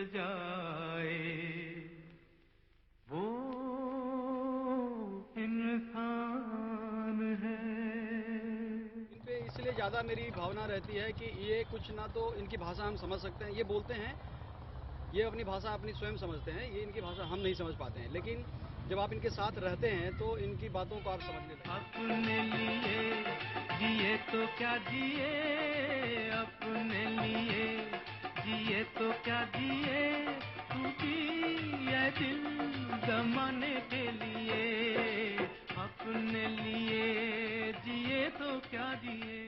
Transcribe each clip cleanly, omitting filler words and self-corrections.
जाए वो इंसान है। इन पे इसलिए ज़्यादा मेरी भावना रहती है कि ये कुछ ना तो इनकी भाषा हम समझ सकते हैं, ये बोलते हैं, ये अपनी भाषा अपनी स्वयं समझते हैं, ये इनकी भाषा हम नहीं समझ पाते हैं, लेकिन जब आप इनके साथ रहते हैं तो इनकी बातों को आप समझने लगते हैं। अपने लिए जिए तो क्या जिए, अपने लिए जिए तो क्या जिए, तू जिए दिल जमाने के लिए, अपने लिए जिए तो क्या जिए।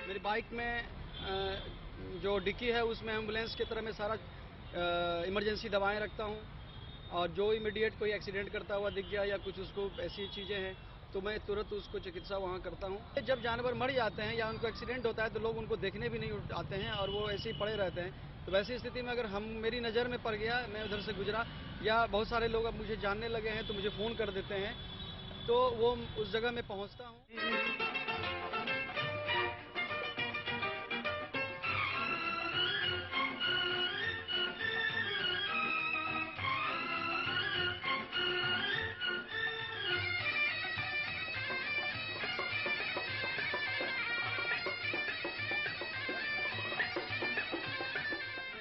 मेरी बाइक में जो डिक्की है उसमें एम्बुलेंस की तरह मैं सारा इमरजेंसी दवाएं रखता हूं, और जो इमीडिएट कोई एक्सीडेंट करता हुआ दिख गया या कुछ उसको ऐसी चीज़ें हैं तो मैं तुरंत उसको चिकित्सा वहां करता हूं। जब जानवर मर जाते हैं या उनको एक्सीडेंट होता है तो लोग उनको देखने भी नहीं आते हैं और वो ऐसे ही पड़े रहते हैं। तो वैसी स्थिति में अगर मेरी नज़र में पड़ गया, मैं उधर से गुजरा या बहुत सारे लोग अब मुझे जानने लगे हैं तो मुझे फ़ोन कर देते हैं, तो वो उस जगह में पहुँचता हूँ।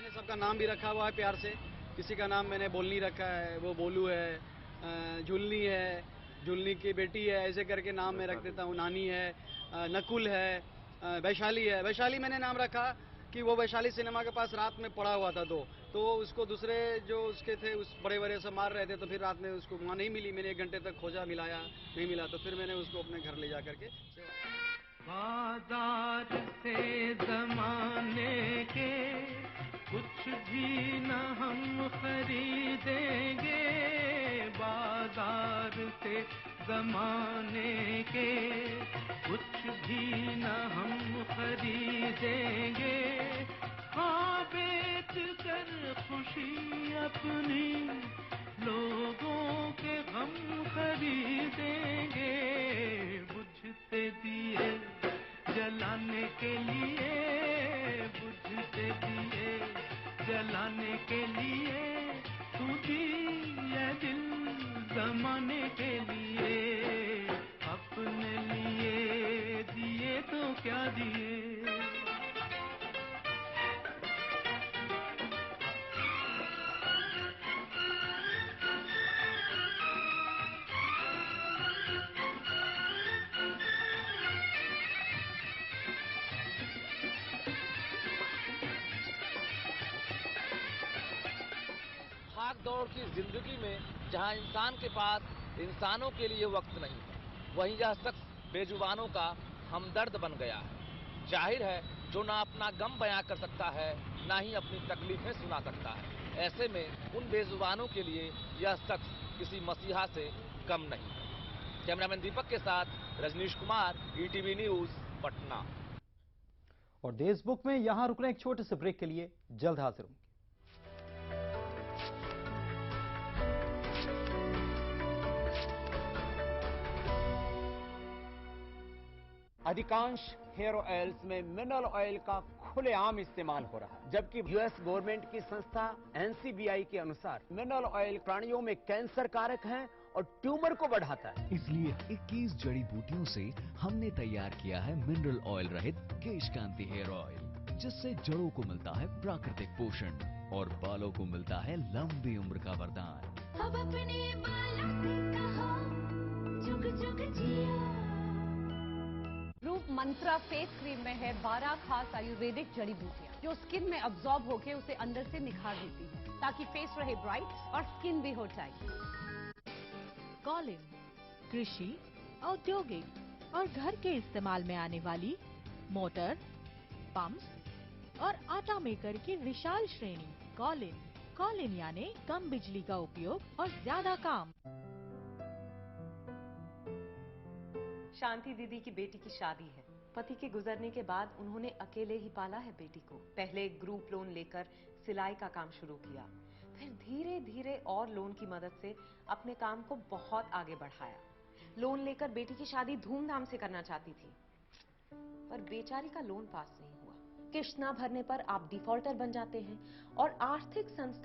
सबका नाम भी रखा हुआ है प्यार से, किसी का नाम मैंने बोलनी रखा है, वो बोलू है, झुलनी है, झुलनी की बेटी है, ऐसे करके नाम मैं रख देता हूँ। नानी है, नकुल है, वैशाली है। वैशाली मैंने नाम रखा कि वो वैशाली सिनेमा के पास रात में पड़ा हुआ था, तो उसको दूसरे जो उसके थे उस बड़े बड़े से मार रहे थे, तो फिर रात में उसको वहाँ नहीं मिली। मैंने 1 घंटे तक खोजा, मिलाया नहीं मिला, तो फिर मैंने उसको अपने घर ले जा करके बाजार से जमाने के कुछ भी न हम खरीदेंगे, बाजार से जमाने के कुछ भी न हम खरीदेंगे, हाँ बेच कर खुशी अपनी लोगों के हम खरीदेंगे, बुझते दिए जलाने के लिए, बुझते दिए जलाने के लिए, तू जिए दिल जमाने के लिए, अपने लिए जिए तो क्या जिए। भाग दौड़ की जिंदगी में जहां इंसान के पास इंसानों के लिए वक्त नहीं है, वहीं यह शख्स बेजुबानों का हमदर्द बन गया है। जाहिर है जो ना अपना गम बयां कर सकता है, ना ही अपनी तकलीफें सुना सकता है, ऐसे में उन बेजुबानों के लिए यह शख्स किसी मसीहा से कम नहीं है। कैमरामैन दीपक के साथ रजनीश कुमार, ईटीवी न्यूज, पटना। और देशबुक में यहां रुकना एक छोटे से ब्रेक के लिए, जल्द हाजिर होंगे। अधिकांश हेयर ऑयल्स में मिनरल ऑयल का खुलेआम इस्तेमाल हो रहा है, जबकि यूएस गवर्नमेंट की संस्था एनसीबीआई के अनुसार मिनरल ऑयल प्राणियों में कैंसर कारक है और ट्यूमर को बढ़ाता है। इसलिए 21 जड़ी बूटियों से हमने तैयार किया है मिनरल ऑयल रहित केश कांति हेयर ऑयल, जिससे जड़ों को मिलता है प्राकृतिक पोषण और बालों को मिलता है लंबी उम्र का वरदान। अब अपने बालों से कहो जुग जुग जियो। रूप मंत्रा फेस क्रीम में है 12 खास आयुर्वेदिक जड़ी बूटियां, जो स्किन में अब्सॉर्ब होकर उसे अंदर से निखार देती है, ताकि फेस रहे ब्राइट और स्किन भी हो टाइट। कॉलिन कृषि, औद्योगिक और घर के इस्तेमाल में आने वाली मोटर, पंप और आटा मेकर की विशाल श्रेणी। कॉलिन यानी कम बिजली का उपयोग और ज्यादा काम। शांति दीदी की बेटी की शादी है। पति के गुजरने के बाद उन्होंने अकेले ही पाला है बेटी को। पहले ग्रुप लोन लेकर सिलाई का काम शुरू किया, फिर धीरे धीरे और लोन की मदद से अपने काम को बहुत आगे बढ़ाया। लोन लेकर बेटी की शादी धूमधाम से करना चाहती थी, पर बेचारी का लोन पास नहीं हुआ। किश्त ना भरने पर आप डिफॉल्टर बन जाते हैं और आर्थिक संस्था